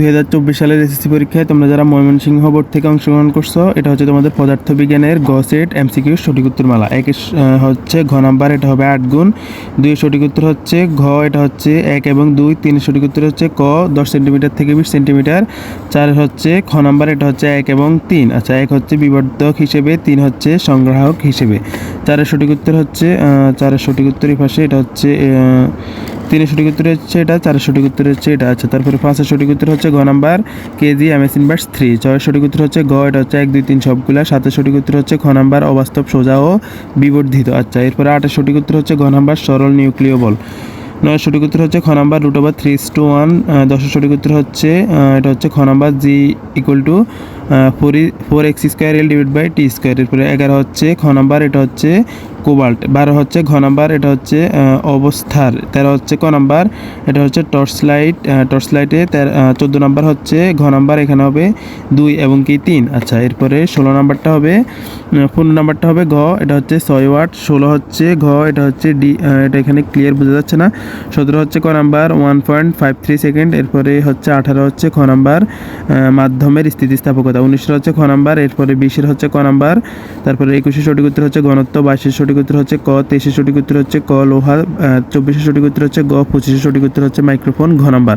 2024 সালের এসএসসি পরীক্ষায় তোমরা যারা ময়মনসিংহ বোর্ড থেকে অংশগ্রহণ করছো, এটা হচ্ছে তোমাদের পদার্থবিজ্ঞানের গ সেট এমসিকিউ সঠিক উত্তর মালা। হচ্ছে ঘ নাম্বার, এটা হবে 8 গুণ। 2 সঠিক উত্তর হচ্ছে ঘ, এটা হচ্ছে 1 এবং 2। 3 সঠিক উত্তর হচ্ছে ক 10 সেন্টিমিটার থেকে 20 সেন্টিমিটার। 4 হচ্ছে খ নাম্বার, এটা হচ্ছে 1 এবং 3। আচ্ছা, 1 হচ্ছে বিবর্ধক হিসেবে, 3 হচ্ছে সংগ্রাহক হিসেবে। 4 সঠিক উত্তর হচ্ছে 4 সঠিক উত্তর এই পাশে, এটা হচ্ছে 3 সঠিক উত্তর হচ্ছে এটা, 4 সঠিক উত্তর হচ্ছে এটা। আচ্ছা, তারপরে 5 সঠিক উত্তর হচ্ছে ঘ নাম্বার কেজি এমএস ইনভার্স 3। 6 সঠিক উত্তর হচ্ছে গ, এটা হচ্ছে 1 2 3 সবগুলা। 7 সঠিক উত্তর হচ্ছে খ নাম্বার অবাস্তব সোজা ও বিবর্ধিত। আচ্ছা, এরপরে 8 সঠিক উত্তর হচ্ছে ঘ নাম্বার সরল নিউক্লিয় বল। 9 সঠিক উত্তর হচ্ছে খ নাম্বার √3:1। 10 সঠিক উত্তর হচ্ছে এটা হচ্ছে খ number G equal to 4x²L/t²। এরপরে 11 হচ্ছে খ নাম্বার, এটা হচ্ছে কোবাল্ট। 12 হচ্ছে ঘ নাম্বার, এটা হচ্ছে অবস্থার। 13 হচ্ছে ক নাম্বার, এটা হচ্ছে টর্চলাইটে। 14 নাম্বার হচ্ছে ঘ নাম্বার, এখানে হবে 2 এবং কি 3। আচ্ছা, এরপরে 16 নাম্বারটা হবে 15 নাম্বারটা হবে ঘ, এটা হচ্ছে 6 ওয়াট। 16 হচ্ছে ঘ, এটা হচ্ছে ডি, এটা এখানে ক্লিয়ার বোঝা যাচ্ছে না। 17 হচ্ছে ক নাম্বার 1.53 সেকেন্ড। এরপরে হচ্ছে 18 হচ্ছে খ নাম্বার মাধ্যমের স্থিতিস্থাপকতা। 19 হচ্ছে খ নাম্বার। এরপরে 20 হচ্ছে ক নাম্বার। তারপরে 21 সঠিক উত্তর হচ্ছে ঘনত্ব। 22 সঠিক উত্তর হচ্ছে ক। 23 সঠিক উত্তর হচ্ছে ক লোহা। 24 সঠিক উত্তর হচ্ছে গ। 25 সঠিক উত্তর হচ্ছে মাইক্রোফোন ঘ নাম্বার।